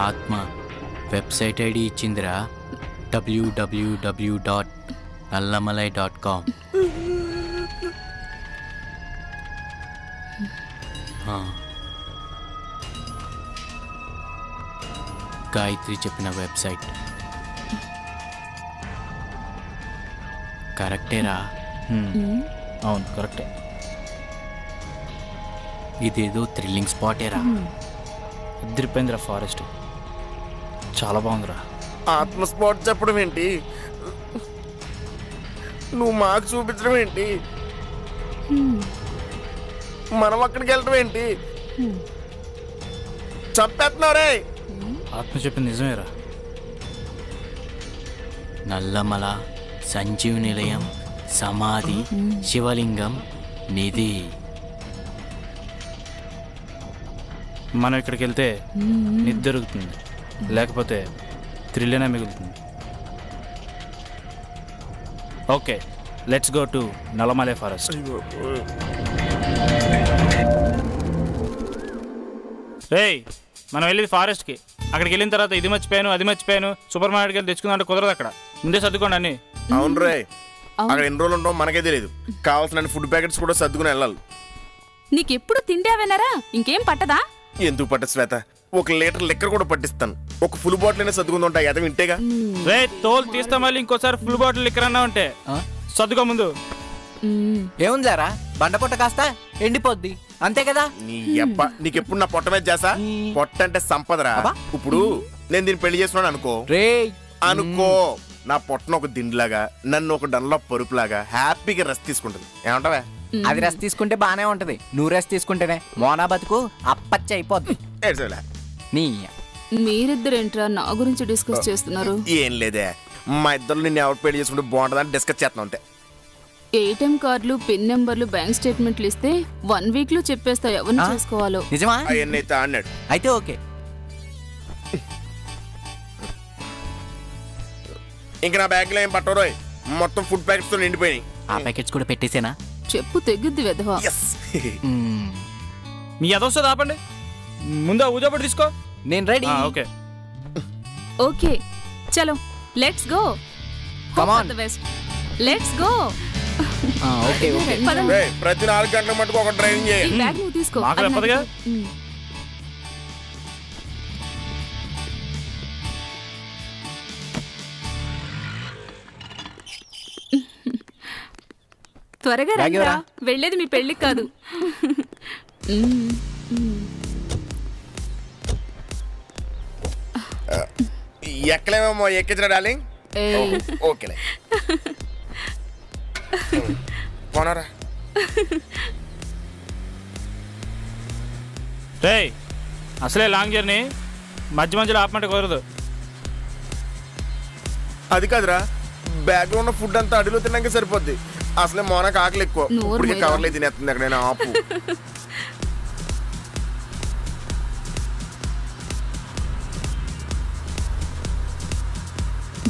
ఆత్మ website ID ఇచ్చిందిరా, www.nallamalai.com. Gayatri చెప్పిన website కరెక్టేరా? అవును కరెక్టే. ఇదేదో థ్రిల్లింగ్ స్పాటేరా. అదిరిపోయిందిరా ఫారెస్ట్, చాలా బాగుందిరా. ఆత్మ స్పాట్ చెప్పడం ఏంటి, నువ్వు మాకు చూపించడం ఏంటి, మనం అక్కడికి వెళ్ళడం ఏంటి, చంపేస్తున్నావు రే. ఆత్మ చెప్పింది నిజమేరా. నల్లమల, సంజీవ నిలయం, సమాధి, శివలింగం, నిధి. మనం ఇక్కడికి వెళ్తే నిద్ర దొరుకుతుంది, లేకపోతే థ్రిల్లేనా మిగులుతుంది. Okay, let's go to Nallamalai forest. రేయ్, మనం వెళ్ళేది ఫారెస్ట్కి. అక్కడికి వెళ్ళిన తర్వాత ఇది మర్చిపోయాను, అది మర్చిపోయాను, సూపర్ మార్కెట్కి వెళ్ళి తెచ్చుకుందాం అంటే కుదరదు. అక్కడ ముందే సర్దుకోండి అన్ని. అవును రే, అక్కడ ఎన్ని రోజులు ఉంటాం మనకే తెలియదు. కావాల్సిన ఫుడ్ ప్యాకెట్స్ కూడా సర్దుకుని వెళ్ళాలి. నీకెప్పుడు తిండేవెనరా, ఇంకేం పట్టదా? ఎందుకు పట్ట శ్వేత, 1 లీటర్ లిక్కర్ కూడా పట్టిస్తాను. ఒక ఫుల్ బాటిల్ అయినా సర్దుకుంది ఉంటాయి కదా, వింటేగా. రే తోలు తీస్తా, మళ్ళీ ఇంకోసారి ఫుల్ బాటిల్ లిక్కర్ అన్నా ఉంటే సర్దుకో ముందు. ఏముందారా, బండపొట్ట కాస్త ఎండిపోద్ది, అంతే కదా. నీ అబ్బా, నీకెప్పుడు నా పొట్ట మీద చేసా? పొట్ట అంటే సంపదరా. ఇప్పుడు నేను దీన్ని పెళ్లి చేసుకున్నాను అనుకో, అనుకో, నా పొట్టను ఒక దిండ్లాగా, నన్ను ఒక డన్లో పరుపులాగా హ్యాపీగా రెస్ట్ తీసుకుంటుంది. ఏమంటావా? అది రెస్ట్ తీసుకుంటే బానే ఉంటది, నువ్వు రెస్ట్ తీసుకుంటేనే మోనా బతుకు అప్పచ్చి అయిపోద్ది. మీరిద్దరేంట్రా నా గురించి డిస్కస్ చేస్తున్నారు? ఏం లేదే, మా ఇద్దరు నిన్ను ఎవరు పెళ్లి చేసుకుంటే బాగుంటుందని డిస్కస్ చేస్తున్నాం అంతే. ఏటీఎం కార్డులు, పిన్ నెంబర్లు, బ్యాంక్ స్టేట్మెంట్లు ఇస్తే 1 వీక్ లో చెప్పేస్తా ఎవరిని చేసుకోవాలో. నిజమా? అవన్నైతే అన్నాడు. అయితే ఓకే. ఇంకా నా బ్యాగ్ లో ఏం పట్టరోయ్, మొత్తం ఫుడ్ ప్యాకెట్స్ తో నిండిపోయినాయి. ఆ ప్యాకెట్స్ కూడా పెట్టేసేనా? చెప్పు తెగ్గుద్ది వెధవా. మీ అదొస్తుంది ఆపండి, ముందు ఊజాపడి తీసుకో. నేను రెడీ. ఓకే ఓకే, చలో let's go. Come on, let's go. Okay okay. ప్రతి 4 గంటల మటుకు ఒక డ్రైవింగ్ చేయాలి. బ్యాగ్ నువ్వు తీసుకో. త్వరగా రండిరా, వెళ్ళేది మీ పెళ్ళికి కాదు. ఎక్కలేమో ఎక్కించిన డార్లింగ్. ఓకేలే, పోనారా. రేయ్, అసలే లాంగ్ జర్నీ, మధ్య మధ్యలో ఆపమంటే కుదరదు. అది కాదురా, బ్యాగ్ లో ఉన్న ఫుడ్ అంతా అడిలో తిన్నాక సరిపోద్ది. అసలే మోనకు ఆకలి ఎక్కువ, ఇప్పటికే కవర్లే తినేస్తుంది. ఎక్కడైనా ఆపు.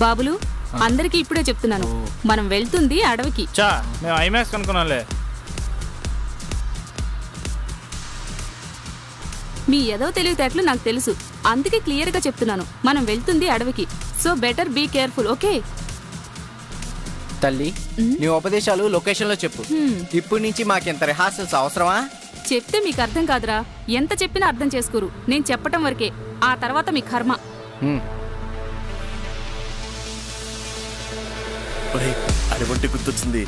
బాబులు, అందరికి ఇప్పుడే చెప్తున్నాను, మనం వెళ్తుంది అడవికి. చా, మేము ఐమాక్స్ అనుకున్నాంలే. మీ ఏదో తెలివితేటలు నాకు తెలుసు, అందుకే క్లియర్ గా చెప్తున్నాను, మనం వెళ్తుంది అడవికి. So better be careful, okay? తల్లి, నీ ఉపదేశాలు లొకేషన్ లో చెప్పు. ఇప్పటి నుంచి మాకింత రిహార్సల్స్ అవసరమా? చెప్తే మీకు అర్థం కాదురా, ఎంత చెప్పినా అర్థం చేసుకోరు. నేను చెప్పటం వరకే, ఆ తర్వాత మీ కర్మ. అటువంటి గుర్తొచ్చింది,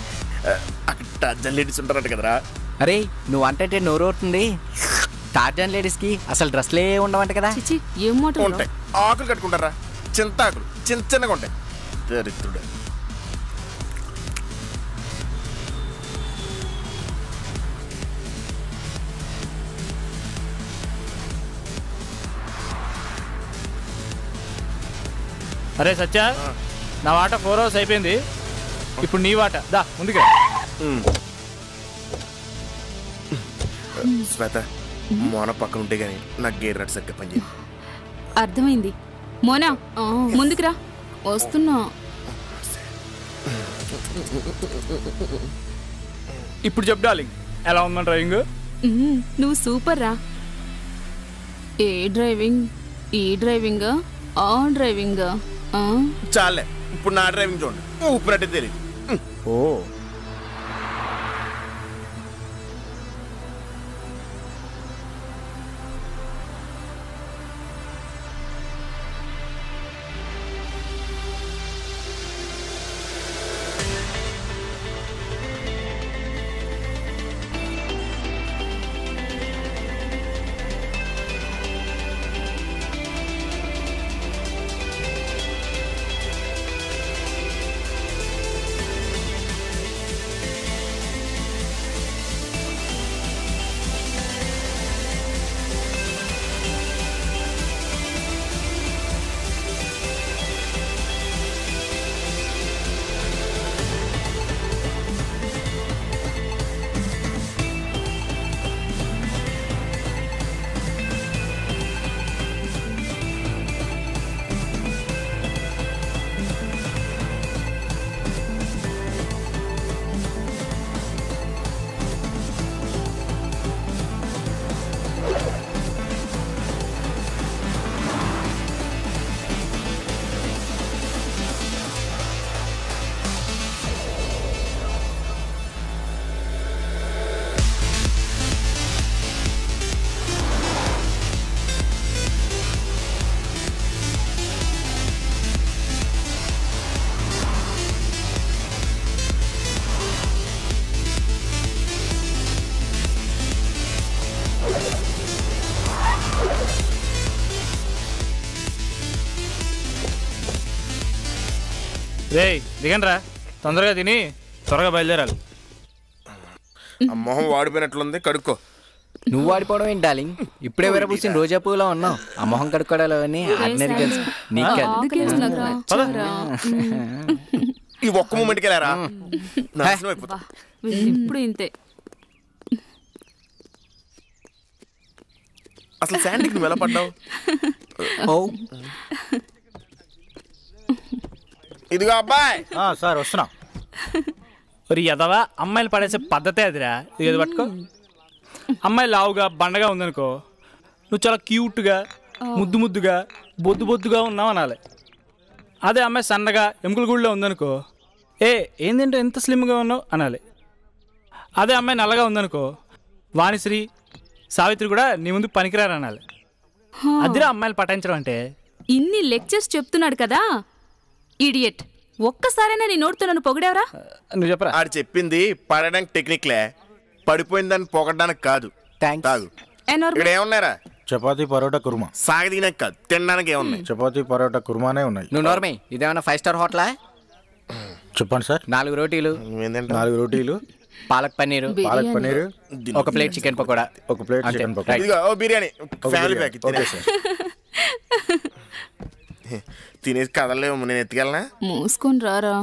అక్కడ టార్జన్ లేడీస్ ఉంటారంట కదరా. అరే, నువ్వు అంటే నోరవుతుంది. టార్జన్ లేడీస్ కి అసలు డ్రెస్లే ఉండవంట కదా. ఏం మాట ఉంటాయి, ఆకులు కట్టుకుంటారా, చింతాకులు చిన్న చిన్నగా ఉంటాయి. దరిద్రుడు. అరే సత్య, నా వాట 4 hours అయిపోయింది, ఇప్పుడు నీ వాట. దా ముందుగా. శ్వేత, మోన పక్కన ఉంటే గానీ నాకు గేర్ నట్ సరిగ్గా పనిచేయదు. అర్థమైంది. మోనా ముందుకురా, వస్తున్నా. ఇప్పుడు చెప్పు డార్లింగ్, ఎలా ఉందని డ్రైవింగ్? నువ్వు సూపర్ రా. ఏ డ్రైవింగ్ ఈ డ్రైవింగ్ ఆ డ్రైవింగ్ చాలే ఇప్పుడు నా డ్రైవింగ్ చూడండి ఊపినట్టే తెలియదు. ఓ రే దిగండి రా, తొందరగా తిని త్వరగా బయలుదేరాలి. మొహం వాడిపోయినట్లుంది, కడుక్కో. నువ్వు వాడిపోవడం ఏంటి డార్లింగ్? ఇప్పుడే విరబూసిన రోజా పూలో ఉన్నావు. ఆ మొహం కడుక్కోవడాలు అవన్నీ ఆర్డినరీ గర్ల్స్, నీకు కాదు. ఈ ఒక్క మూమెంట్కి వెళ్ళారా నాశనం అయిపోతా. ఇప్పుడు ఇంతే. అసలు శాండీకి నువ్వు ఎలా పడ్డావు? ఇదిగో అబ్బాయి. సార్ వస్తున్నా. మరి ఎదవా అమ్మాయిలు పడేసే పద్ధతే అదిరా. ఇది పట్టుకో. అమ్మాయి లావుగా బండగా ఉందనుకో, నువ్వు చాలా క్యూట్గా ముద్దు ముద్దుగా బొద్దు బొద్దుగా ఉన్నావు అనాలి. అదే అమ్మాయి సన్నగా ఎముకల గుడిలో ఉందనుకో, ఏంటంటే ఎంత స్లిమ్గా ఉన్నావు అనాలి. అదే అమ్మాయి నల్లగా ఉందనుకో, వాణిశ్రీ సావిత్రి కూడా నీ ముందు పనికిరారు అనాలి. అదిరా అమ్మాయిలు పటాయించడం అంటే. ఇన్ని లెక్చర్స్ చెప్తున్నాడు కదా ఇడియట్. ఒక్కసారైనా నీ నోటితో నన్ను పొగిడేవరా? నువ్వు చెప్పరా. ఆడు చెప్పింది పడడానికి టెక్నిక్లే, పడిపోయిందని పొగడానికి కాదు. తాగు. ఇక్కడ ఏమున్నారా? చపాతీ పరోటా కుర్మా. సాగదీయడానికి కాదు, తినడానికి ఏమున్నాయి? చపాతీ పరోటా కుర్మానే ఉన్నాయి. నువ్వు నోర్మే, ఇదేమన్నా 5 స్టార్ హోటలా? చెప్పండి సార్. 4 రోటీలు, 4 రోటీలు, పాలక్ పన్నీరు, ఒక ప్లేట్ చికెన్ పకోడా, ఒక ప్లేట్ చికెన్ పకోడా. ఇదిగో biryani family pack. Okay sir. తినేసి కదలేము, నేను ఎత్తుకెళ్ళనా? మూసుకొని రారా.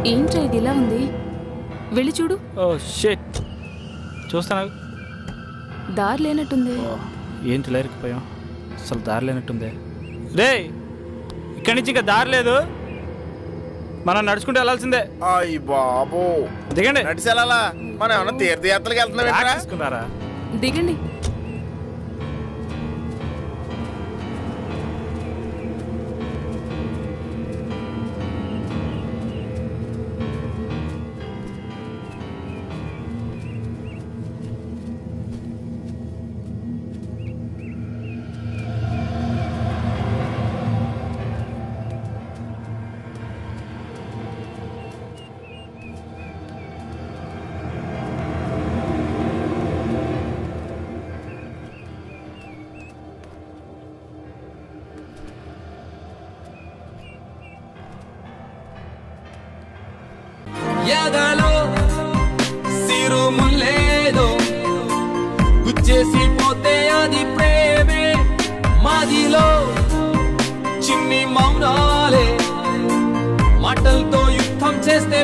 ఏంట్రా ఇది ఇలా ఉంది? వెళ్ళి చూడు. ఓ షిట్, చూస్తాను. దారి లేనట్టుంది. ఏంటి లేకపోయాం, అసలు దారి లేనట్టుంది. రే ఇక్కడి నుంచి ఇంకా దారి లేదు, మనం నడుచుకుంటూ వెళ్ళాల్సిందే. అయ్యి బాబు, దిగండి. నడిచి వెళ్ళాలా? మనం ఏమన్నా తీర్థయాత్రలకు వెళ్తున్నాం? తీసుకున్నారా? దిగండి. ఎదలో గుచ్చేసి పోతే అది ప్రేమే మాదిలో చిన్ని మౌనాలే మాటలతో యుద్ధం చేస్తే